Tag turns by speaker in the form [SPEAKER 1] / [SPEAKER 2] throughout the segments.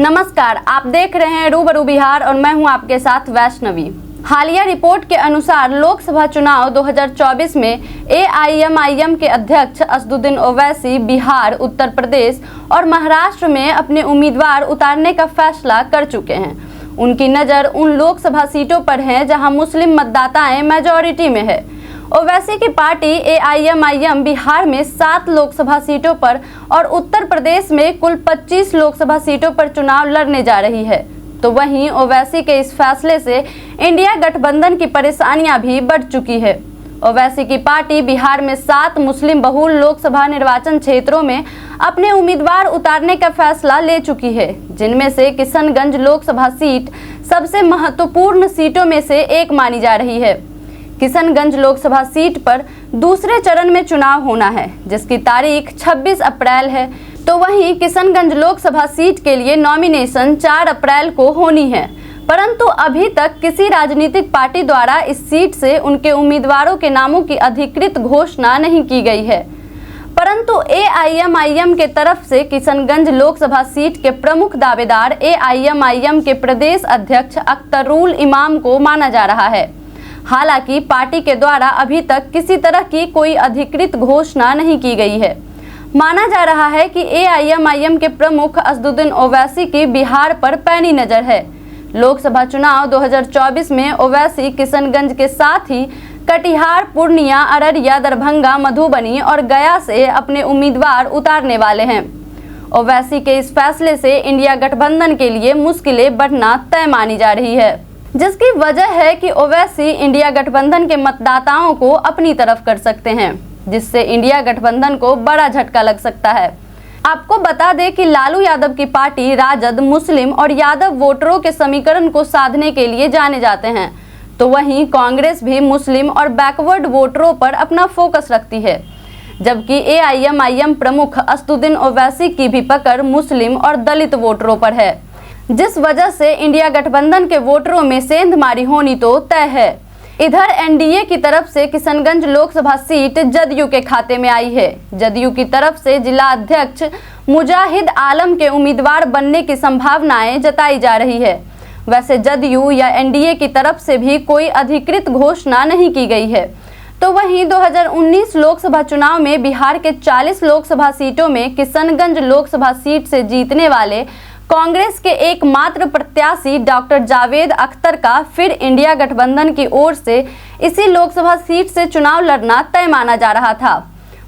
[SPEAKER 1] नमस्कार, आप देख रहे हैं रूबरू बिहार और मैं हूं आपके साथ वैष्णवी। हालिया रिपोर्ट के अनुसार लोकसभा चुनाव 2024 में एआईएमआईएम के अध्यक्ष असदुद्दीन ओवैसी बिहार, उत्तर प्रदेश और महाराष्ट्र में अपने उम्मीदवार उतारने का फैसला कर चुके हैं। उनकी नज़र उन लोकसभा सीटों पर है जहां मुस्लिम मतदाताएं मेजॉरिटी में है। ओवैसी की पार्टी एआईएमआईएम बिहार में 7 लोकसभा सीटों पर और उत्तर प्रदेश में कुल 25 लोकसभा सीटों पर चुनाव लड़ने जा रही है। तो वहीं ओवैसी के इस फैसले से इंडिया गठबंधन की परेशानियां भी बढ़ चुकी है। ओवैसी की पार्टी बिहार में 7 मुस्लिम बहुल लोकसभा निर्वाचन क्षेत्रों में अपने उम्मीदवार उतारने का फैसला ले चुकी है, जिनमें से किशनगंज लोकसभा सीट सबसे महत्वपूर्ण सीटों में से एक मानी जा रही है। किशनगंज लोकसभा सीट पर दूसरे चरण में चुनाव होना है, जिसकी तारीख 26 अप्रैल है। तो वहीं किशनगंज लोकसभा सीट के लिए नॉमिनेशन 4 अप्रैल को होनी है, परंतु अभी तक किसी राजनीतिक पार्टी द्वारा इस सीट से उनके उम्मीदवारों के नामों की अधिकृत घोषणा नहीं की गई है। परंतु एआईएमआईएम के तरफ से किशनगंज लोकसभा सीट के प्रमुख दावेदार एआईएमआईएम के प्रदेश अध्यक्ष अख्तरुल इमाम को माना जा रहा है। हालांकि पार्टी के द्वारा अभी तक किसी तरह की कोई अधिकृत घोषणा नहीं की गई है। माना जा रहा है कि एआईएमआईएम के प्रमुख असदुद्दीन ओवैसी की बिहार पर पैनी नजर है। लोकसभा चुनाव 2024 में ओवैसी किशनगंज के साथ ही कटिहार, पूर्णिया, अररिया, दरभंगा, मधुबनी और गया से अपने उम्मीदवार उतारने वाले हैं। ओवैसी के इस फैसले से इंडिया गठबंधन के लिए मुश्किलें बढ़ना तय मानी जा रही है, जिसकी वजह है कि ओवैसी इंडिया गठबंधन के मतदाताओं को अपनी तरफ कर सकते हैं, जिससे इंडिया गठबंधन को बड़ा झटका लग सकता है। आपको बता दें कि लालू यादव की पार्टी राजद मुस्लिम और यादव वोटरों के समीकरण को साधने के लिए जाने जाते हैं, तो वहीं कांग्रेस भी मुस्लिम और बैकवर्ड वोटरों पर अपना फोकस रखती है, जबकि एआईएमआईएम प्रमुख असदुद्दीन ओवैसी की भी पकड़ मुस्लिम और दलित वोटरों पर है, जिस वजह से इंडिया गठबंधन के वोटरों में सेंधमारी होनी तो तय है। इधर एनडीए की तरफ से किशनगंज लोकसभा सीट जदयू के खाते में आई है। जदयू की तरफ से जिला अध्यक्ष मुजाहिद आलम के उम्मीदवार बनने की संभावनाएं जताई जा रही है। वैसे जदयू या एनडीए की तरफ से भी कोई अधिकृत घोषणा नहीं की गई है। तो वहीं 2019 लोकसभा चुनाव में बिहार के 40 लोकसभा सीटों में किशनगंज लोकसभा सीट से जीतने वाले कांग्रेस के एकमात्र प्रत्याशी डॉक्टर जावेद अख्तर का फिर इंडिया गठबंधन की ओर से इसी लोकसभा सीट से चुनाव लड़ना तय माना जा रहा था,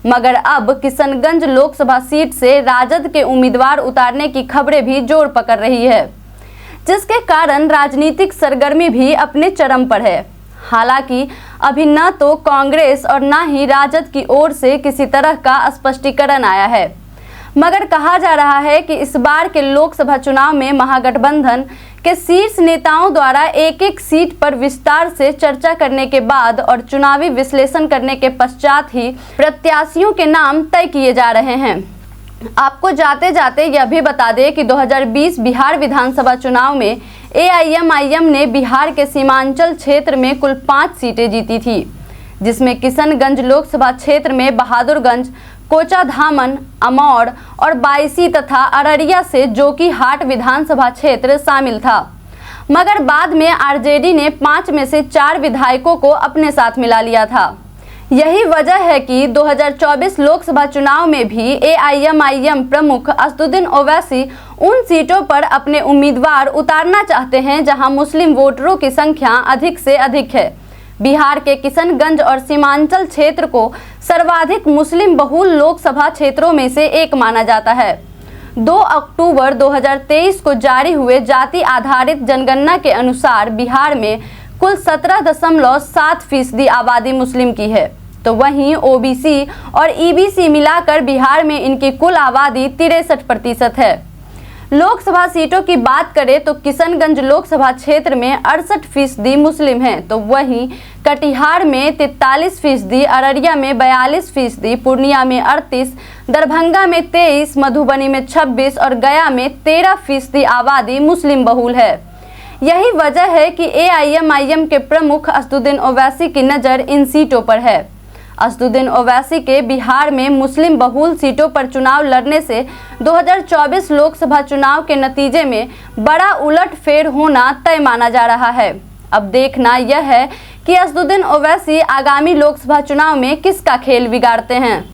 [SPEAKER 1] मगर अब किशनगंज लोकसभा सीट से राजद के उम्मीदवार उतारने की खबरें भी जोर पकड़ रही है, जिसके कारण राजनीतिक सरगर्मी भी अपने चरम पर है। हालांकि अभी न तो कांग्रेस और न ही राजद की ओर से किसी तरह का स्पष्टीकरण आया है, मगर कहा जा रहा है कि इस बार के लोकसभा चुनाव में महागठबंधन के शीर्ष नेताओं द्वारा एक एक सीट पर विस्तार से चर्चा करने के बाद और चुनावी विश्लेषण करने के पश्चात ही प्रत्याशियों के नाम तय किए जा रहे हैं। आपको जाते जाते यह भी बता दें कि 2020 बिहार विधानसभा चुनाव में एआईएमआईएम ने बिहार के सीमांचल क्षेत्र में कुल 5 सीटें जीती थी, जिसमें किशनगंज लोकसभा क्षेत्र में बहादुरगंज, कोचाधामन, अमौर और बायसी तथा अररिया से जोकीहाट विधानसभा क्षेत्र शामिल था। मगर बाद में आरजेडी ने 5 में से 4 विधायकों को अपने साथ मिला लिया था। यही वजह है कि 2024 लोकसभा चुनाव में भी एआईएमआईएम प्रमुख असदुद्दीन ओवैसी उन सीटों पर अपने उम्मीदवार उतारना चाहते हैं जहां मुस्लिम वोटरों की संख्या अधिक से अधिक है। बिहार के किशनगंज और सीमांचल क्षेत्र को सर्वाधिक मुस्लिम बहुल लोकसभा क्षेत्रों में से एक माना जाता है। 2 अक्टूबर 2023 को जारी हुए जाति आधारित जनगणना के अनुसार बिहार में कुल 17.7% आबादी मुस्लिम की है, तो वहीं ओबीसी और ईबीसी मिलाकर बिहार में इनकी कुल आबादी 63% है। लोकसभा सीटों की बात करें तो किशनगंज लोकसभा क्षेत्र में 68% मुस्लिम हैं, तो वहीं कटिहार में 43%, अररिया में 42%, पूर्णिया में 38%, दरभंगा में 23%, मधुबनी में 26% और गया में 13% आबादी मुस्लिम बहुल है। यही वजह है कि एआईएमआईएम के प्रमुख असदुद्दीन ओवैसी की नज़र इन सीटों पर है। असदुद्दीन ओवैसी के बिहार में मुस्लिम बहुल सीटों पर चुनाव लड़ने से 2024 लोकसभा चुनाव के नतीजे में बड़ा उलटफेर होना तय माना जा रहा है। अब देखना यह है कि असदुद्दीन ओवैसी आगामी लोकसभा चुनाव में किसका खेल बिगाड़ते हैं।